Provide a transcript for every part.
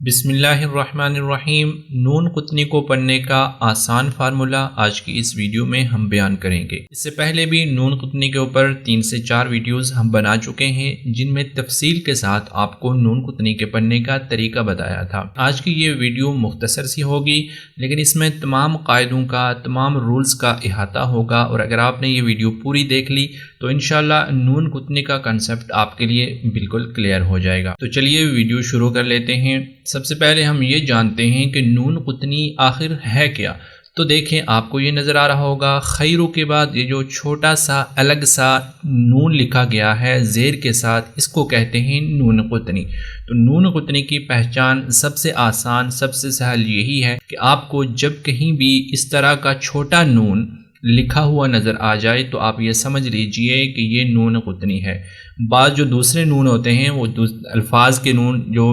بسم اللہ الرحمن الرحیم۔ نون قطنی کو پڑھنے کا آسان فارمولہ آج کی اس ویڈیو میں ہم بیان کریں گے۔ اس سے پہلے بھی نون قطنی کے اوپر 3 سے 4 ویڈیوز ہم بنا چکے ہیں جن میں تفصیل کے ساتھ آپ کو نون قطنی کے پڑھنے کا طریقہ بتایا تھا۔ آج کی یہ ویڈیو مختصر سی ہوگی لیکن اس میں تمام قاعدوں کا، تمام رولز کا احاطہ ہوگا، اور اگر آپ نے یہ ویڈیو پوری دیکھ لی تو انشاءاللہ نون قطنی کا کنسپٹ آپ کے لیے بالکل کلیئر ہو جائے گا۔ تو چلیے ویڈیو شروع کر لیتے ہیں۔ سب سے پہلے ہم یہ جانتے ہیں کہ نون قطنی آخر ہے کیا۔ تو دیکھیں، آپ کو یہ نظر آ رہا ہوگا خیرو کے بعد یہ جو چھوٹا سا الگ سا نون لکھا گیا ہے زیر کے ساتھ، اس کو کہتے ہیں نون قطنی۔ تو نون قطنی کی پہچان سب سے آسان، سب سے سہل یہی ہے کہ آپ کو جب کہیں بھی اس طرح کا چھوٹا نون لکھا ہوا نظر آ جائے تو آپ یہ سمجھ لیجئے کہ یہ نون قطنی ہے۔ بعض جو دوسرے نون ہوتے ہیں، وہ الفاظ کے نون جو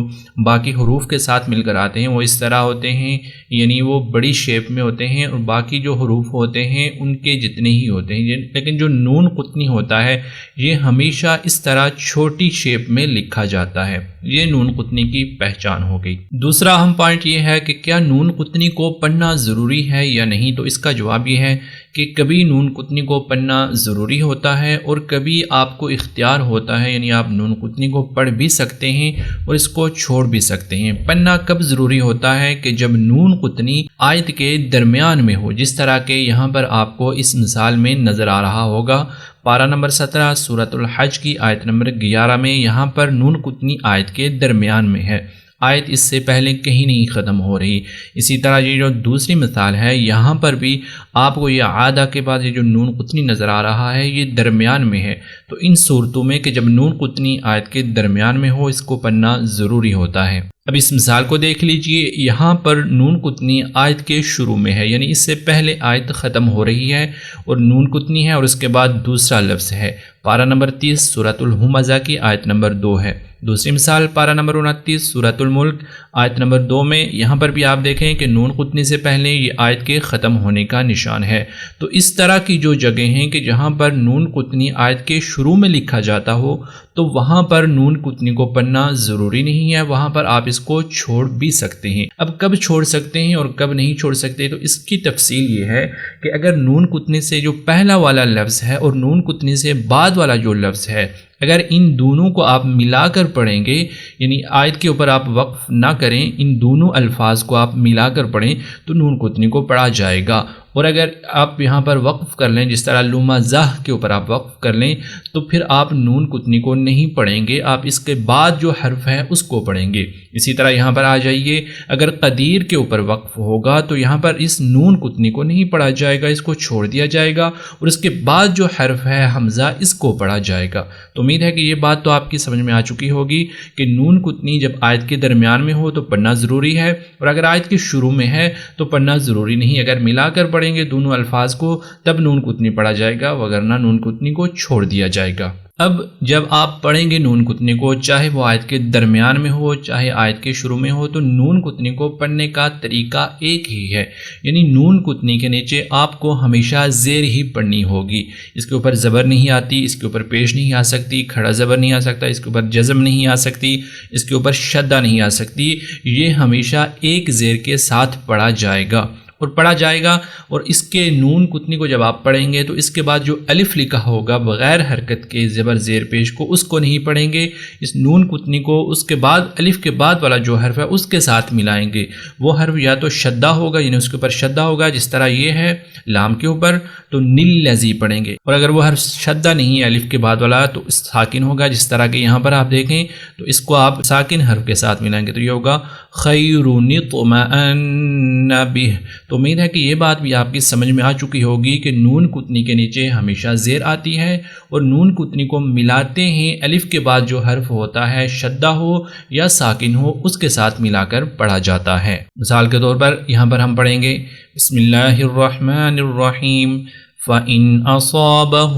باقی حروف کے ساتھ مل کر آتے ہیں، وہ اس طرح ہوتے ہیں، یعنی وہ بڑی شیپ میں ہوتے ہیں اور باقی جو حروف ہوتے ہیں ان کے جتنے ہی ہوتے ہیں، لیکن جو نون قطنی ہوتا ہے یہ ہمیشہ اس طرح چھوٹی شیپ میں لکھا جاتا ہے۔ یہ نون قطنی کی پہچان ہو گئی۔ دوسرا اہم پوائنٹ یہ ہے کہ کیا نون قطنی کو پڑھنا ضروری ہے یا نہیں؟ تو اس کا جواب یہ ہے کہ کبھی نون قطنی کو پڑھنا ضروری ہوتا ہے اور کبھی آپ کو اختیار ہوتا ہے، یعنی آپ نون قطنی کو پڑھ بھی سکتے ہیں اور اس کو چھوڑ بھی سکتے ہیں۔ پڑھنا کب ضروری ہوتا ہے؟ کہ جب نون قطنی آیت کے درمیان میں ہو، جس طرح کہ یہاں پر آپ کو اس مثال میں نظر آ رہا ہوگا۔ پارہ نمبر 17 سورۃ الحج کی آیت نمبر 11 میں یہاں پر نون قطنی آیت کے درمیان میں ہے، آیت اس سے پہلے کہیں نہیں ختم ہو رہی۔ اسی طرح یہ جو دوسری مثال ہے، یہاں پر بھی آپ کو یہ عادہ کے بعد یہ جو نون قطنی نظر آ رہا ہے یہ درمیان میں ہے۔ تو ان صورتوں میں کہ جب نون قطنی آیت کے درمیان میں ہو، اس کو پڑھنا ضروری ہوتا ہے۔ اب اس مثال کو دیکھ لیجئے، یہاں پر نون قطنی آیت کے شروع میں ہے، یعنی اس سے پہلے آیت ختم ہو رہی ہے اور نون قطنی ہے اور اس کے بعد دوسرا لفظ ہے۔ پارہ نمبر 30 سورۃ الہمزہ کی آیت نمبر 2 ہے۔ دوسری مثال پارہ نمبر 29 سورۃ الملک آیت نمبر 2 میں، یہاں پر بھی آپ دیکھیں کہ نون قطنی سے پہلے یہ آیت کے ختم ہونے کا نشان ہے۔ تو اس طرح کی جو جگہیں ہیں کہ جہاں پر نون قطنی آیت کے شروع میں لکھا جاتا ہو، تو وہاں پر نون قطنی کو پڑھنا ضروری نہیں ہے، وہاں پر آپ اس کو چھوڑ بھی سکتے ہیں۔ اب کب چھوڑ سکتے ہیں اور کب نہیں چھوڑ سکتے؟ تو اس کی تفصیل یہ ہے کہ اگر نون قطنی سے جو پہلا والا لفظ ہے اور نون قطنی سے بعد والا جو لفظ ہے، اگر ان دونوں کو آپ ملا کر پڑھیں گے، یعنی آیت کے اوپر آپ وقف نہ کریں، ان دونوں الفاظ کو آپ ملا کر پڑھیں تو نون قطنی کو پڑھا جائے گا۔ اور اگر آپ یہاں پر وقف کر لیں، جس طرح لمزہ کے اوپر آپ وقف کر لیں، تو پھر آپ نون قطنی کو نہیں پڑھیں گے، آپ اس کے بعد جو حرف ہے اس کو پڑھیں گے۔ اسی طرح یہاں پر آ جائیے، اگر قدیر کے اوپر وقف ہوگا تو یہاں پر اس نون قطنی کو نہیں پڑھا جائے گا، اس کو چھوڑ دیا جائے گا، اور اس کے بعد جو حرف ہے حمزہ، اس کو پڑھا جائے گا۔ تو امید ہے کہ یہ بات تو آپ کی سمجھ میں آ چکی ہوگی کہ نون قطنی جب آیت کے درمیان میں ہو تو پڑھنا ضروری ہے، اور اگر آیت کے شروع میں ہے تو پڑھنا ضروری نہیں۔ اگر ملا کر پڑھیں گے دونوں الفاظ کو تب نون قطنی پڑھا جائے گا، وگرنہ نون قطنی کو چھوڑ دیا جائے گا۔ اب جب آپ پڑھیں گے نون قطنی کو، چاہے وہ آیت کے درمیان میں ہو چاہے آیت کے شروع میں ہو، تو نون قطنی کو پڑھنے کا طریقہ ایک ہی ہے، یعنی نون قطنی کے نیچے آپ کو ہمیشہ زیر ہی پڑھنی ہوگی۔ اس کے اوپر زبر نہیں آتی، اس کے اوپر پیش نہیں آ سکتی، کھڑا زبر نہیں آ سکتا، اس کے اوپر جزم نہیں آ سکتی، اس کے اوپر شدہ نہیں آ سکتی۔ یہ ہمیشہ ایک زیر کے ساتھ پڑھا جائے گا اور پڑھا جائے گا۔ اور اس کے نون قطنی کو جب آپ پڑھیں گے تو اس کے بعد جو الف لکھا ہوگا بغیر حرکت کے زبر زیر پیش کو، اس کو نہیں پڑھیں گے۔ اس نون قطنی کو اس کے بعد الف کے بعد والا جو حرف ہے اس کے ساتھ ملائیں گے۔ وہ حرف یا تو شدہ ہوگا، یعنی اس کے اوپر شدہ ہوگا، جس طرح یہ ہے لام کے اوپر، تو نیل لذی پڑھیں گے۔ اور اگر وہ حرف شدہ نہیں ہے الف کے بعد والا تو ساکن ہوگا، جس طرح کہ یہاں پر آپ دیکھیں تو اس کو آپ ساکن حرف کے ساتھ ملائیں گے، تو یہ ہوگا خیر اطمأن بہ۔ تو امید ہے کہ یہ بات بھی آپ کی سمجھ میں آ چکی ہوگی کہ نون قطنی کے نیچے ہمیشہ زیر آتی ہے، اور نون قطنی کو ملاتے ہیں الف کے بعد جو حرف ہوتا ہے شدہ ہو یا ساکن ہو، اس کے ساتھ ملا کر پڑھا جاتا ہے۔ مثال کے طور پر یہاں پر ہم پڑھیں گے بسم اللہ الرحمن الرحیم فَإِنْ أَصَابَهُ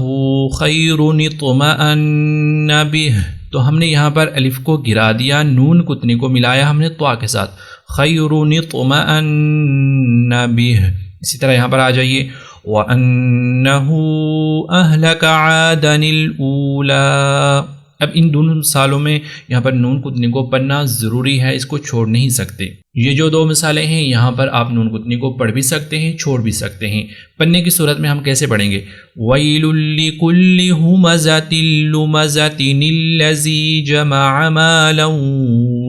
خَيْرٌ اطْمَأَنَّ بِهِ۔ تو ہم نے یہاں پر الف کو گرا دیا، نون قطنی کو ملایا ہم نے طا کے ساتھ، خَيْرٌ اطْمَأَنَّ بِهِ۔ اسی طرح یہاں پر آ جائیے وَأَنَّهُ أَهْلَكَ عَادًا الْأُولَىٰ۔ اب ان دونوں مثالوں میں یہاں پر نون قطنی کو پڑھنا ضروری ہے، اس کو چھوڑ نہیں سکتے۔ یہ جو دو مثالیں ہیں یہاں پر آپ نون قطنی کو پڑھ بھی سکتے ہیں، چھوڑ بھی سکتے ہیں۔ پڑھنے کی صورت میں ہم کیسے پڑھیں گے؟ وَيْلٌ لِّكُلِّ هُمَزَةٍ لُّمَزَةٍ الَّذِي جَمَعَ مَالًا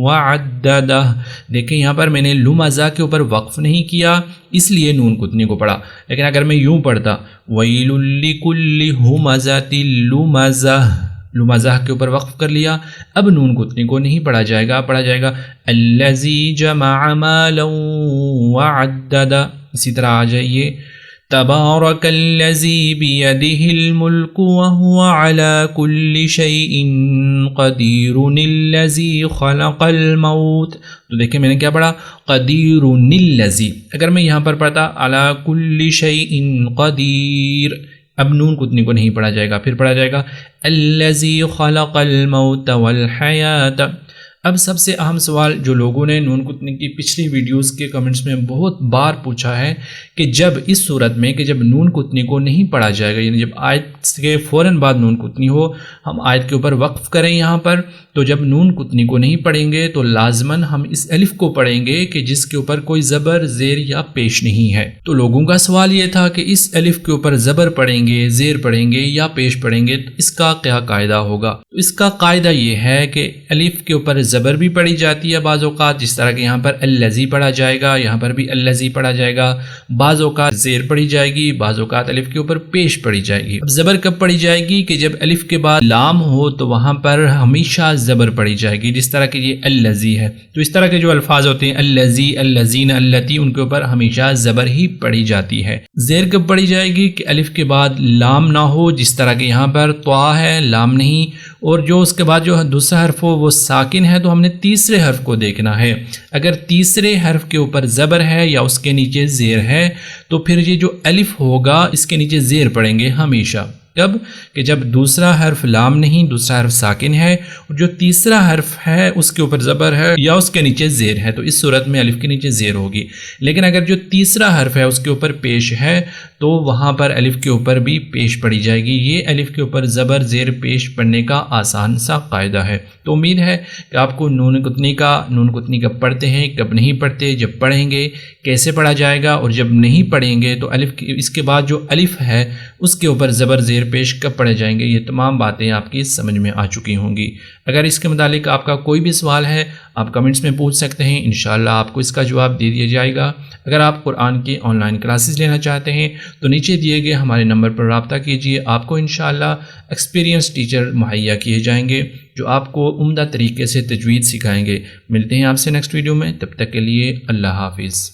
وَعَدَّدَهُ۔ دیکھیں یہاں پر میں نے لُمَزَہ کے اوپر وقف نہیں کیا، اس لیے نون قطنی کو پڑھا، لیکن اگر میں یوں پڑھتا وَيْلٌ لِّكُلِّ هُمَزَةٍ لُّمَزَةٍ، لمزہ کے اوپر وقف کر لیا، اب نون قطنی کو نہیں پڑھا جائے گا، پڑھا جائے گا الذی جمع مالا وعددا۔ اسی طرح آ جائیے تبارک الذی بیدہ الملک وہو علی کل شیء قدیر الذی خلق الموت۔ تو دیکھیں میں نے کیا پڑھا؟ قدیر الذی، اگر میں یہاں پر پڑھتا علی کل شیء قدیر، اب نون قطنی کو نہیں پڑھا جائے گا، پھر پڑھا جائے گا الذی خلق الموت والحیات۔ اب سب سے اہم سوال جو لوگوں نے نون قطنی کی پچھلی ویڈیوز کے کمنٹس میں بہت بار پوچھا ہے کہ جب اس صورت میں کہ جب نون قطنی کو نہیں پڑھا جائے گا، یعنی جب آیت کے فوراً بعد نون قطنی ہو، ہم آیت کے اوپر وقف کریں یہاں پر، تو جب نون قطنی کو نہیں پڑھیں گے تو لازماً ہم اس الف کو پڑھیں گے کہ جس کے اوپر کوئی زبر، زیر یا پیش نہیں ہے۔ تو لوگوں کا سوال یہ تھا کہ اس الف کے اوپر زبر پڑھیں گے، زیر پڑھیں گے یا پیش پڑھیں گے، تو اس کا کیا قاعدہ ہوگا؟ تو اس کا قاعدہ یہ ہے کہ الف کے اوپر زبر بھی پڑھی جاتی ہے بعض اوقات، جس طرح کہ یہاں پر الذی پڑھا جائے گا، یہاں پر بھی الذی پڑھا جائے گا، بعض اوقات زیر پڑھی جائے گی، بعض اوقات الف کے اوپر پیش پڑھی جائے گی۔ اب زبر کب پڑھی جائے گی؟ کہ جب الف کے بعد لام ہو تو وہاں پر ہمیشہ زبر پڑھی جائے گی، جس طرح کہ یہ الذی ہے، تو اس طرح کے جو الفاظ ہوتے ہیں الذی، الذین، اللتی، ان کے اوپر ہمیشہ زبر ہی پڑھی جاتی ہے۔ زیر کب پڑھی جائے گی؟ کہ الف کے بعد لام نہ ہو، جس طرح کہ یہاں پر طا ہے، لام نہیں، اور جو اس کے بعد جو دوسرا حرف ہو وہ ساکن ہے، تو ہم نے تیسرے حرف کو دیکھنا ہے۔ اگر تیسرے حرف کے اوپر زبر ہے یا اس کے نیچے زیر ہے تو پھر یہ جو الف ہوگا اس کے نیچے زیر پڑیں گے ہمیشہ۔ کب؟ کہ جب دوسرا حرف لام نہیں، دوسرا حرف ساکن ہے، اور جو تیسرا حرف ہے اس کے اوپر زبر ہے یا اس کے نیچے زیر ہے، تو اس صورت میں الف کے نیچے زیر ہوگی۔ لیکن اگر جو تیسرا حرف ہے اس کے اوپر پیش ہے تو وہاں پر الف کے اوپر بھی پیش پڑھی جائے گی۔ یہ الف کے اوپر زبر، زیر، پیش پڑھنے کا آسان سا قاعدہ ہے۔ تو امید ہے کہ آپ کو نون قطنی کب پڑھتے ہیں، کب نہیں پڑھتے، جب پڑھیں گے کیسے پڑھا جائے گا، اور جب نہیں پڑھیں گے تو الف اس کے بعد جو الف ہے اس کے اوپر زبر، زیر، پیش کب پڑھے جائیں گے، یہ تمام باتیں آپ کی سمجھ میں آ چکی ہوں گی۔ اگر اس کے متعلق آپ کا کوئی بھی سوال ہے آپ کمنٹس میں پوچھ سکتے ہیں، انشاءاللہ آپ کو اس کا جواب دے دیا جائے گا۔ اگر آپ قرآن کی آن لائن کلاسز لینا چاہتے ہیں تو نیچے دیے گئے ہمارے نمبر پر رابطہ کیجیے، آپ کو انشاءاللہ ایکسپیرینس ٹیچر مہیا کیے جائیں گے جو آپ کو عمدہ طریقے سے تجوید سکھائیں گے۔ ملتے ہیں آپ سے نیکسٹ ویڈیو میں، تب تک کے لیے اللہ حافظ۔